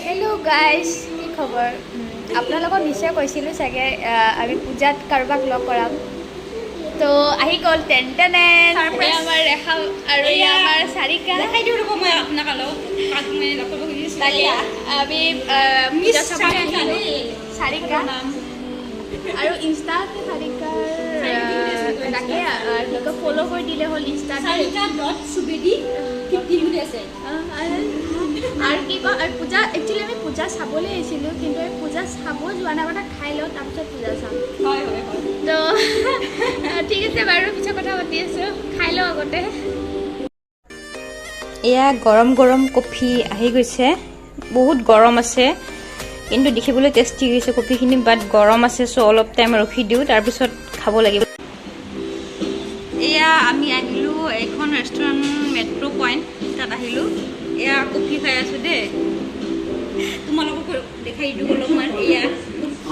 hello guys কি খবৰ আপোনালোকক নিশ্চয় কৈছিলো চাগে আমি পূজাত কাৰোবাক লগ কৰাম তো আহি গ'ল টেনটেনে সাৰপ্ৰাইজ আমাৰ ৰেখা আৰু আমাৰ সাৰিকা দেখাই দিও ৰব মই আপোনাক কাক মই লগ কৰিব খুজিছো তালিয়া আমি পূজা চাবলৈ আহিলো সাৰিকা নাম আৰু ইনষ্টাতে সাৰিকাৰ তাকে আপোনালোকে ফলো কৰি দিলে হ'ল ইনষ্টাত sarika.subedi 15 বুলি আছে আৰু কি কয় আৰু পূজা একচুৱেলি আমি পূজা চাবলৈ আহিছিলোঁ কিন্তু এই পূজা চাব যোৱা নাই মানে খাই লওঁ তাৰপিছত পূজা চাম হয় তো ঠিক আছে বাৰু পিছত কথা পাতি আছোঁ খাই লওঁ আগতে এয়া গৰম গৰম কফি আহি গৈছে বহুত গৰম আছে কিন্তু দেখিবলৈ টেষ্টি হৈছে কফিখিনি বাট গৰম আছে চ' অলপ টাইম ৰখি দিওঁ তাৰপিছত খাব লাগিব এয়া আমি আহিলোঁ এখন ৰেষ্টুৰেণ্ট মেট্ৰ' পইণ্ট তাত আহিলোঁ এয়া কফি খাই আছোঁ দেই তোমালোকক দেখাই দিওঁ অলপমান এয়া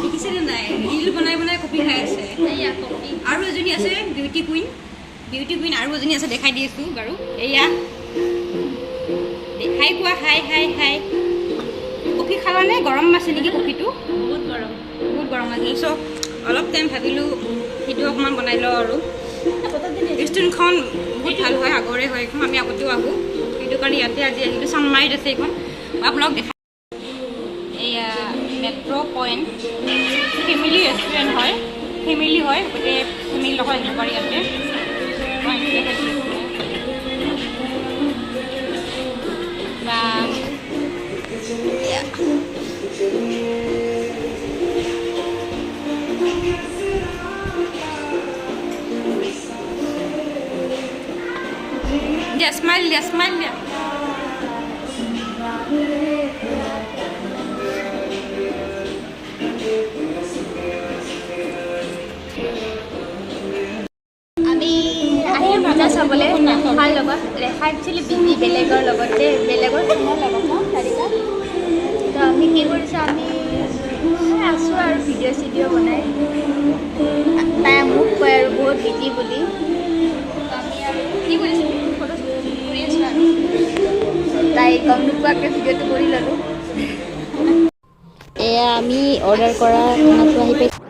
দেখিছেনে নাই ৰীল বনাই বনাই কফি খাই আছে এয়া কফি আৰু এজনী আছে বিউটি কুইন আৰু এজনী আছে দেখাই দি আছোঁ বাৰু এয়া দেখাই কোৱা হাই কফি খালানে গৰম আছে নেকি কফিটো বহুত গৰম আছে চ' অলপ টাইম ভাবিলোঁ সেইটো অকণমান বনাই লওঁ আৰু ৰেষ্টুৰেণ্টখন বহুত ভাল হয় আগৰে হয় এইখন আমি আগতেও আহোঁ সেইটো কাৰণে ইয়াতে আজি আহিলোঁ চানমাৰীত আছে এইখন মই আপোনালোক দেখাই এয়া মেট্ৰ' পইণ্ট ফেমিলি ৰেষ্টুৰেণ্ট হয় ফেমিলি হয় গতিকে ফেমিলিৰ লগত আহিব পাৰি ইয়াতে বা smile dia আমি আহি পূজা চাবলৈ ৰেখাৰ লগত ৰেখা একচুৱেলি বিজি বেলেগৰ লগতে বেলেগৰ লগত সাৰিকা তো আমি কি কৰিছোঁ আমি আছোঁ আৰু ভিডিঅ' চিডিঅ' বনাই তাই মোক কয় আৰু বহুত বিজি বুলি আমি আৰু কি কৰিছোঁ তাই গম নোপোৱাকৈ ভিডিঅ'টো কৰি ল'লোঁ এয়া আমি অৰ্ডাৰ কৰা খানাটো আহি পাইছোঁ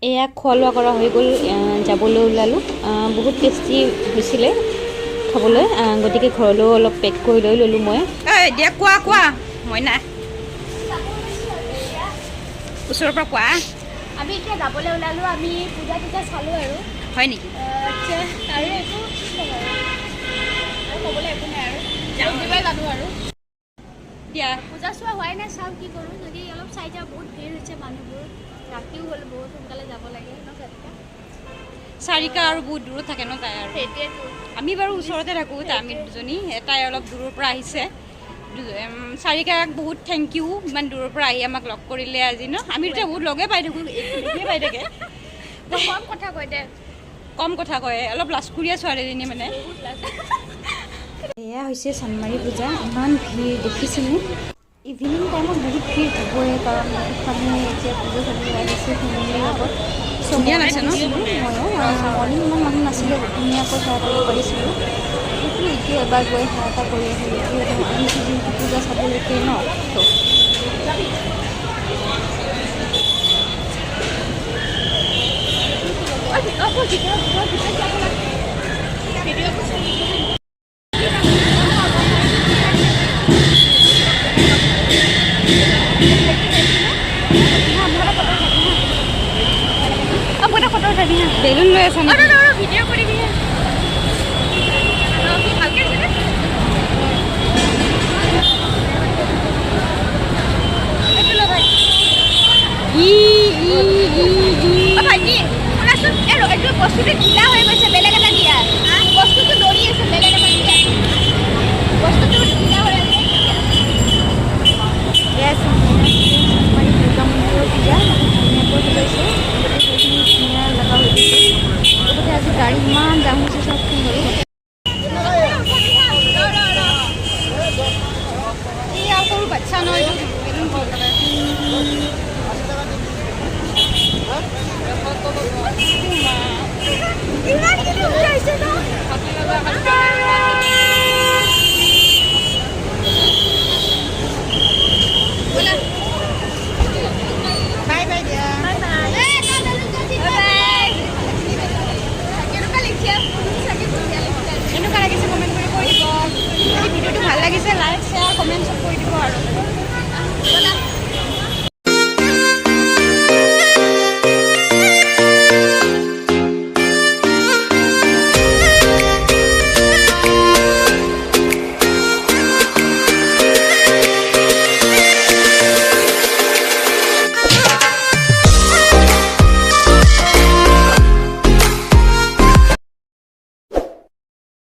এয়া খোৱা লোৱা কৰা হৈ গ'ল যাবলৈ ওলালোঁ বহুত টেষ্টি হৈছিলে খাবলৈ গতিকে ঘৰলৈও অলপ পেক কৰি লৈ ল'লোঁ মই দিয়া কোৱা মই নাই ওচৰৰ পৰা কোৱা আমি এতিয়া যাবলৈ ওলালোঁ আমি পূজা চালোঁ আৰু হয় নেকি আৰু একো ক'বলৈ একো নাই আৰু যাবলৈ জানো আৰু দিয়া পূজা চোৱা হোৱাই নাই চাওঁ কি কৰোঁ যদি অলপ চাই যাওঁ বহুত ভিৰ হৈছে মানুহবোৰ ৰাতিও হ'ল বহুত সোনকালে যাব লাগে ন চাৰিকা আৰু বহুত দূৰত থাকে ন তাই আৰু সেইটোৱেতো আমি বাৰু ওচৰতে থাকোঁ আমি দুজনী তাই অলপ দূৰৰ পৰা আহিছে চাৰিকাক বহুত থেংক ইউ ইমান দূৰৰ পৰা আহি আমাক লগ কৰিলে আজি ন আমি এতিয়া বহুত লগে পাই থাকোঁ পাই থাকে কম কথা কয় দে কম কথা কয় অলপ লাজকুৰীয়া ছোৱালীজনী মানে এয়া হৈছে চানমাৰী পূজা ইমান ভিৰ দেখিছেনে ইভিনিং টাইমত বহুত ভিৰ হ'বই কাৰণ আমি এতিয়া পূজা চাবলৈ আহিছোঁ ফেমিলিৰ লগত ধুনীয়া লাগিছে ন ময়ো মৰ্ণিং ইমান মানুহ নাছিলে ধুনীয়াকৈ সেৱা কৰিব পাৰিছিলোঁ কিন্তু এতিয়া এবাৰ গৈ সেৱা এটা কৰি আহিলোঁ আহিছোঁ যিহেতু পূজা চাবলৈকে ন বেলুন লৈ আছা ভিডিঅ' কৰিবি ভালকৈ ভাইটি শুনাচোন এইটো বস্তুটো দিলা